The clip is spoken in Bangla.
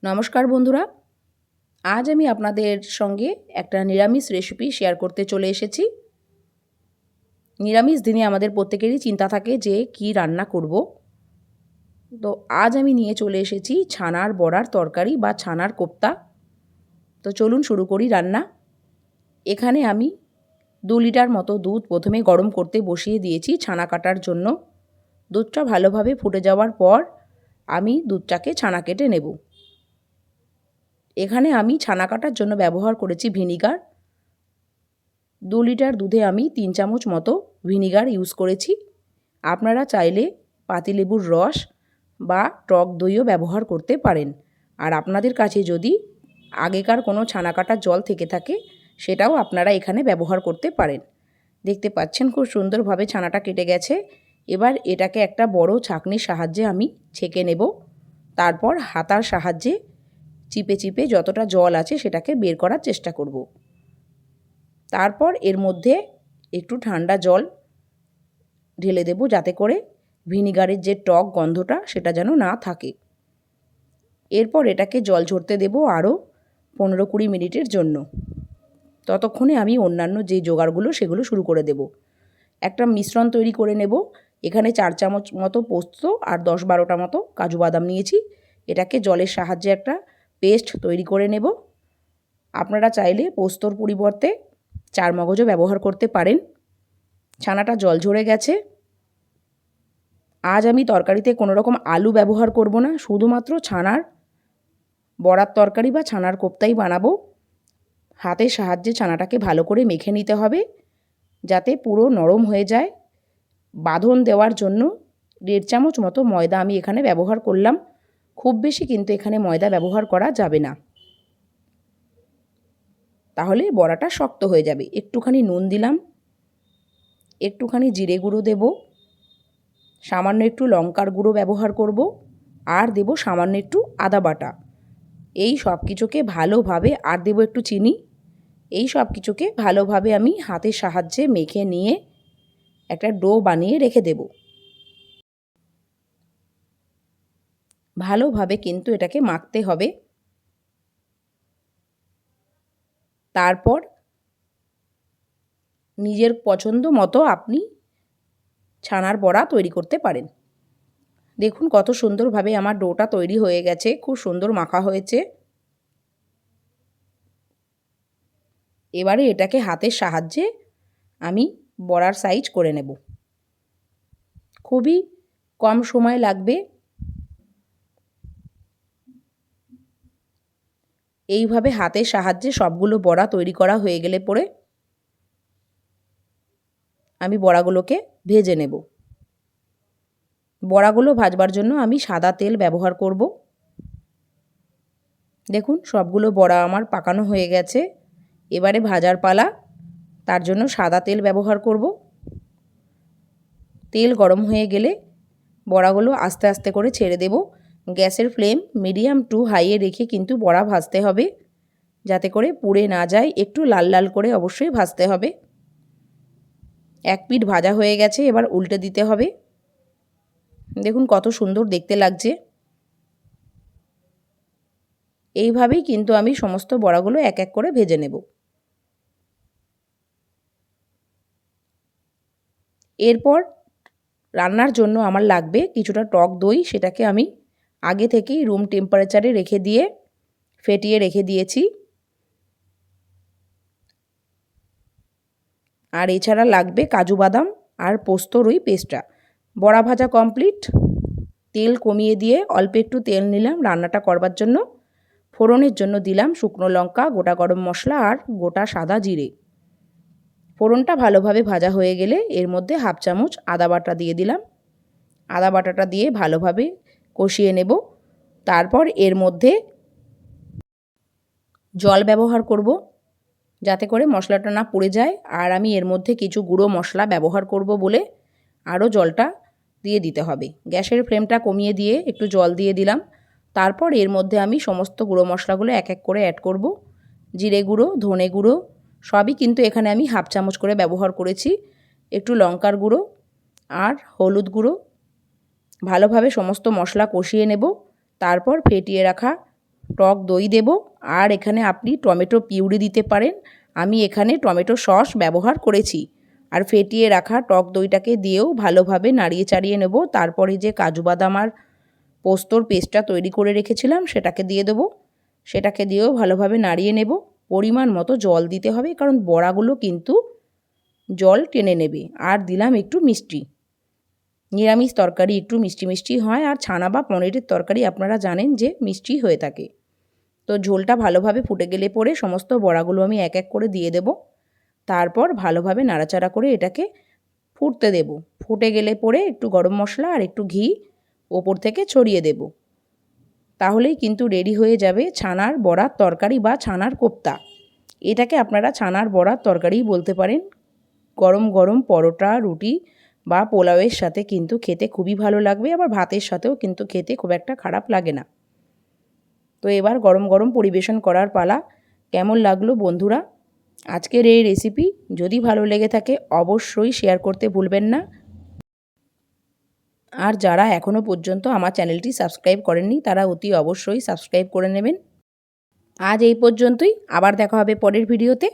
নমস্কার বন্ধুরা, আজ আমি আপনাদের সঙ্গে একটা নিরামিষ রেসিপি শেয়ার করতে চলে এসেছি। নিরামিষ দিনে আমাদের প্রত্যেকেরই চিন্তা থাকে যে কি রান্না করব। তো আজ আমি নিয়ে চলে এসেছি ছানার বড়ার তরকারি বা ছানার কোপ্তা। তো চলুন শুরু করি রান্না। এখানে আমি 2 লিটার মতো দুধ প্রথমে গরম করতে বসিয়ে দিয়েছি ছানা কাটার জন্য। দুধটা ভালোভাবে ফুটে যাওয়ার পর আমি দুধটাকে ছানা কেটে নেব। এখানে আমি ছানা কাটার জন্য ব্যবহার করেছি ভিনিগার। 2 লিটার দুধে আমি 3 চামচ মতো ভিনিগার ইউজ করেছি। আপনারা চাইলে পাতিলেবুর রস বা টক দইও ব্যবহার করতে পারেন। আর আপনাদের কাছে যদি আগেকার কোনো ছানা কাটার জল থেকে থাকে সেটাও আপনারা এখানে ব্যবহার করতে পারেন। দেখতে পাচ্ছেন খুব সুন্দরভাবে ছানাটা কেটে গেছে। এবার এটাকে একটা বড় ছাঁকনির সাহায্যে আমি ছেঁকে নেব। তারপর হাতার সাহায্যে চিপে চিপে যতটা জল আছে সেটাকে বের করার চেষ্টা করব। তারপর এর মধ্যে একটু ঠান্ডা জল ঢেলে দেব, যাতে করে ভিনিগারের যে টক গন্ধটা সেটা যেন না থাকে। এরপর এটাকে জল ঝরতে দেব আরও 15-20 মিনিটের জন্য। ততক্ষণে আমি অন্যান্য যে জোগাড়গুলো সেগুলো শুরু করে দেব। একটা মিশ্রণ তৈরি করে নেব। এখানে 4 চামচ মতো পোস্ত আর 10-12টা মতো কাজু বাদাম নিয়েছি। এটাকে জলের সাহায্যে একটা পেস্ট তৈরি করে নেব। আপনারা চাইলে পোস্তর পরিবর্তে চারমগজও ব্যবহার করতে পারেন। ছানাটা জল ঝরে গেছে। আজ আমি তরকারিতে কোনো রকম আলু ব্যবহার করব না, শুধুমাত্র ছানার বড়ার তরকারি বা ছানার কোপ্তাই বানাবো। হাতের সাহায্যে ছানাটাকে ভালো করে মেখে নিতে হবে যাতে পুরো নরম হয়ে যায়। বাঁধন দেওয়ার জন্য 1.5 চামচ মতো ময়দা আমি এখানে ব্যবহার করলাম। খুব বেশি কিন্তু এখানে ময়দা ব্যবহার করা যাবে না, তাহলে বড়াটা শক্ত হয়ে যাবে। একটুখানি নুন দিলাম, একটুখানি জিরে গুঁড়ো দেব, সামান্য একটু লঙ্কার গুঁড়ো ব্যবহার করব, আর দেব সামান্য একটু আদা বাটা। এই সব কিছুকে ভালোভাবে, আর দেব একটু চিনি। এই সব কিছুকে ভালোভাবে আমি হাতের সাহায্যে মেখে নিয়ে একটা ডো বানিয়ে রেখে দেব। ভালোভাবে কিন্তু এটাকে মাখতে হবে। তারপর নিজের পছন্দ মতো আপনি ছানার বড়া তৈরি করতে পারেন। দেখুন কত সুন্দরভাবে আমার ডোটা তৈরি হয়ে গেছে, খুব সুন্দর মাখা হয়েছে। এবারে এটাকে হাতের সাহায্যে আমি বড়ার সাইজ করে নেব। খুবই কম সময় লাগবে। এইভাবে হাতের সাহায্যে সবগুলো বড়া তৈরি করা হয়ে গেলে পরে আমি বড়াগুলোকে ভেজে নেব। বড়াগুলো ভাজবার জন্য আমি সাদা তেল ব্যবহার করব। দেখুন সবগুলো বড়া আমার পাকানো হয়ে গেছে। এবারে ভাজার পালা। তার জন্য সাদা তেল ব্যবহার করব। তেল গরম হয়ে গেলে বড়াগুলো আস্তে আস্তে করে ছেড়ে দেব। গ্যাসের ফ্লেম মিডিয়াম টু হাইয়ে রেখে কিন্তু বড়া ভাজতে হবে, যাতে করে পুড়ে না যায়। একটু লাল লাল করে অবশ্যই ভাজতে হবে। এক পিঠ ভাজা হয়ে গেছে, এবার উল্টে দিতে হবে। দেখুন কত সুন্দর দেখতে লাগছে। এইভাবেই কিন্তু আমি সমস্ত বড়াগুলো এক এক করে ভেজে নেব। এরপর রান্নার জন্য আমার লাগবে কিছুটা টক দই। সেটাকে আমি আগে থেকেই রুম টেম্পারেচারে রেখে দিয়ে ফেটিয়ে রেখে দিয়েছি। আর এছাড়া লাগবে কাজু বাদাম আর পোস্তর ওই পেস্টটা। বড়া ভাজা কমপ্লিট। তেল কমিয়ে দিয়ে অল্প একটু তেল নিলাম রান্নাটা করবার জন্য। ফোড়নের জন্য দিলাম শুকনো লঙ্কা, গোটা গরম মশলা আর গোটা সাদা জিরে। ফোড়নটা ভালোভাবে ভাজা হয়ে গেলে এর মধ্যে 1/2 চামচ আদা বাটা দিয়ে দিলাম। আদা বাটাটা দিয়ে ভালোভাবে কষিয়ে নেব। তারপর এর মধ্যে জল ব্যবহার করব, যাতে করে মশলাটা না পুড়ে যায়। আর আমি এর মধ্যে কিছু গুঁড়ো মশলা ব্যবহার করব বলে আরও জলটা দিয়ে দিতে হবে। গ্যাসের ফ্লেমটা কমিয়ে দিয়ে একটু জল দিয়ে দিলাম। তারপর এর মধ্যে আমি সমস্ত গুঁড়ো মশলাগুলো এক এক করে অ্যাড করব। জিরে গুঁড়ো, ধনে গুঁড়ো সবই কিন্তু এখানে আমি 1/2 চামচ করে ব্যবহার করেছি। একটু লঙ্কার গুঁড়ো আর হলুদ গুঁড়ো। ভালোভাবে সমস্ত মশলা কষিয়ে নেব। তারপর ফেটিয়ে রাখা টক দই দেব, আর এখানে আপনি টমেটো পিউরি দিতে পারেন। আমি এখানে টমেটো সস ব্যবহার করেছি। আর ফেটিয়ে রাখা টক দইটাকে দিয়েও ভালোভাবে নাড়িয়ে চাড়িয়ে নেব। তারপরে যে কাজু বাদাম আর পোস্তর পেস্টটা তৈরি করে রেখেছিলাম সেটাকে দিয়ে দেবো। সেটাকে দিয়েও ভালোভাবে নাড়িয়ে নেব। পরিমাণ মতো জল দিতে হবে, কারণ বড়াগুলো কিন্তু জল টেনে নেবে। আর দিলাম একটু মিষ্টি। নিরামিষ তরকারি একটু মিষ্টি মিষ্টি হয়, আর ছানা বা পনিরের তরকারি আপনারা জানেন যে মিষ্টি হয়ে থাকে। তো ঝোলটা ভালোভাবে ফুটে গেলে পরে সমস্ত বড়াগুলো আমি এক এক করে দিয়ে দেব। তারপর ভালোভাবে নাড়াচাড়া করে এটাকে ফুটতে দেব। ফুটে গেলে পরে একটু গরম মশলা আর একটু ঘি ওপর থেকে ছড়িয়ে দেব। তাহলেই কিন্তু রেডি হয়ে যাবে ছানার বড়ার তরকারি বা ছানার কোপ্তা। এটাকে আপনারা ছানার বড়ার তরকারিই বলতে পারেন। গরম গরম পরোটা, রুটি বা পোলাওয়ের সাথে কিন্তু খেতে খুবই ভালো লাগবে, আবার ভাতের সাথেও কিন্তু খেতে খুব একটা খারাপ লাগে না। তো এবার গরম গরম পরিবেশন করার পালা। কেমন লাগলো বন্ধুরা আজকের এই রেসিপি? যদি ভালো লেগে থাকে অবশ্যই শেয়ার করতে ভুলবেন না। আর যারা এখনও পর্যন্ত আমার চ্যানেলটি সাবস্ক্রাইব করেননি তারা অতি অবশ্যই সাবস্ক্রাইব করে নেবেন। আজ এই পর্যন্তই, আবার দেখা হবে পরের ভিডিওতে।